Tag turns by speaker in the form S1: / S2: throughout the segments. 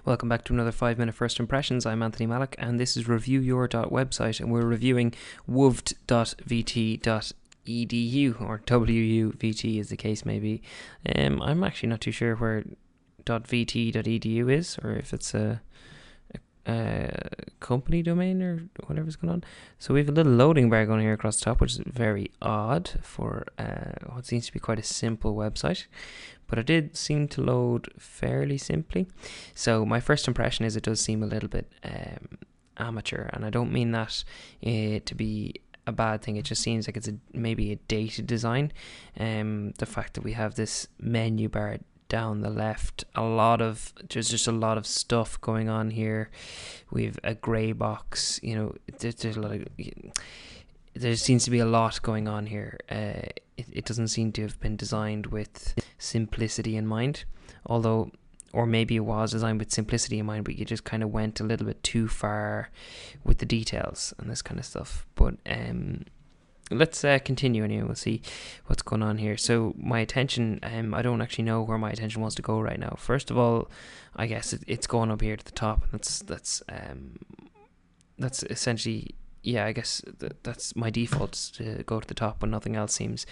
S1: Welcome back to another 5-minute first impressions. I'm Anthony Malik and this is reviewyour.website, and we're reviewing wuvt.vt.edu, or wuvt as the case may be. I'm actually not too sure where .vt.edu is, or if it's a company domain or whatever's going on. So we have a little loading bar going here across the top, which is very odd for what seems to be quite a simple website, but it did seem to load fairly simply. So my first impression is it does seem a little bit amateur, and I don't mean that to be a bad thing. It just seems like it's maybe a dated design. The fact that we have this menu bar down the left, there's just a lot of stuff going on here. We've a grey box, there's a lot of, there seems to be a lot going on here. It doesn't seem to have been designed with simplicity in mind, or maybe it was designed with simplicity in mind, but you just kind of went a little bit too far with the details and this kind of stuff. But let's continue anyway. We'll see what's going on here. So my attention, I don't actually know where my attention wants to go right now. First of all, I guess it's going up here to the top, and that's essentially, yeah, I guess that's my default, to go to the top when nothing else seems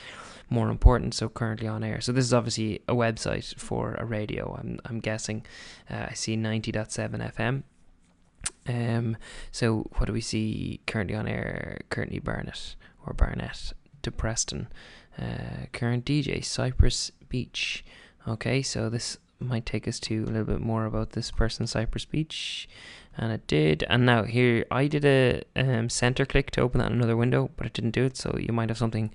S1: more important. So currently on air. So this is obviously a website for a radio. I'm guessing. I see 90.7 FM. So what do we see currently on air? Currently Barnet to Preston. Current DJ Cypress Beach. Okay, so this might take us to a little bit more about this person, Cypress Beach, and it did. And now here I did a center click to open that in another window, but it didn't do it. So you might have something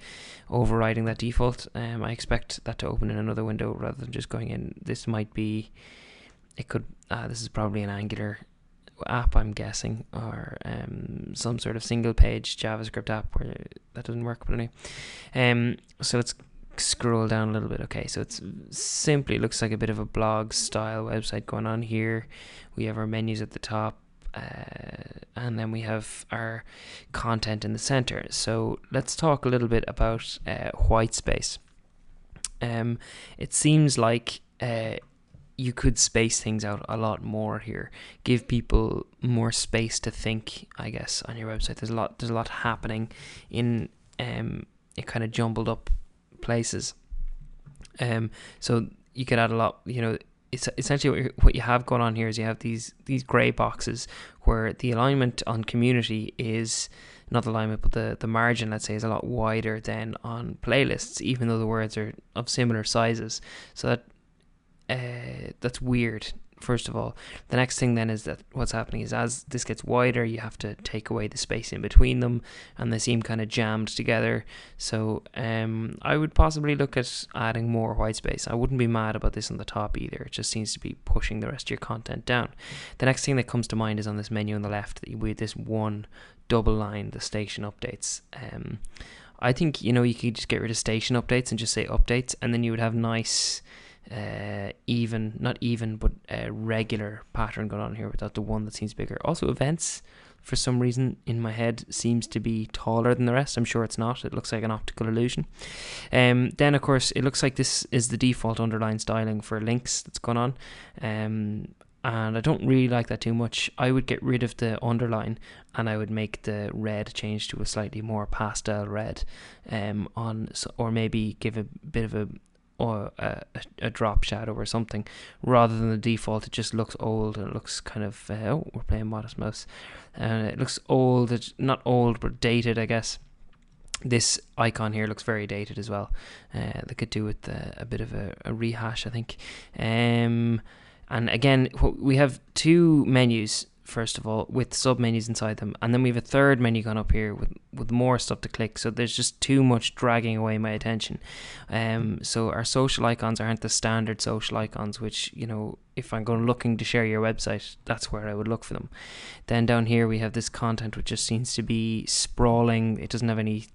S1: overriding that default. I expect that to open in another window rather than just going in. This might be, it could, this is probably an Angular app, I'm guessing, or some sort of single page JavaScript app where that doesn't work. But anyway, so let's scroll down a little bit. Okay, so it's simply looks like a bit of a blog style website going on here. We have our menus at the top, and then we have our content in the center. So let's talk a little bit about white space. It seems like you could space things out a lot more here, give people more space to think, I guess, on your website. There's a lot happening in it kind of jumbled up places. So you could add a lot, it's essentially what you have going on here is you have these grey boxes where the alignment on community is not the alignment, but the margin, let's say, is a lot wider than on playlists, even though the words are of similar sizes. So that's weird. First of all, the next thing then is that what's happening is as this gets wider, you have to take away the space in between them, and they seem kind of jammed together. So I would possibly look at adding more white space. I wouldn't be mad about this on the top either. It just seems to be pushing the rest of your content down. The next thing that comes to mind is on this menu on the left, with this one double line, the station updates. I think you could just get rid of station updates and just say updates, and then you would have nice regular pattern going on here without the one that seems bigger. Also, events, for some reason in my head, seems to be taller than the rest. I'm sure it's not. It looks like an optical illusion. Then of course it looks like this is the default underline styling for links that's going on, and I don't really like that too much. I would get rid of the underline, and I would make the red change to a slightly more pastel red, or maybe give a bit of a drop shadow or something, rather than the default. It just looks old, and it looks kind of we're playing Modest Mouse, and it looks old. It's not old, but dated, I guess. This icon here looks very dated as well. They could do with a bit of a rehash, I think. And again, we have two menus, first of all, with sub-menus inside them, and then we have a third menu gone up here with more stuff to click. So there's just too much dragging away my attention. So our social icons aren't the standard social icons, which, if I'm going looking to share your website, that's where I would look for them. Then down here we have this content which just seems to be sprawling. It doesn't have any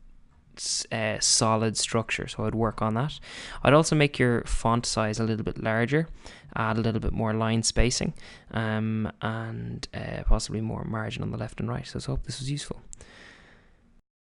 S1: solid structure, so I'd work on that. I'd also make your font size a little bit larger, add a little bit more line spacing, and possibly more margin on the left and right. So I hope this was useful.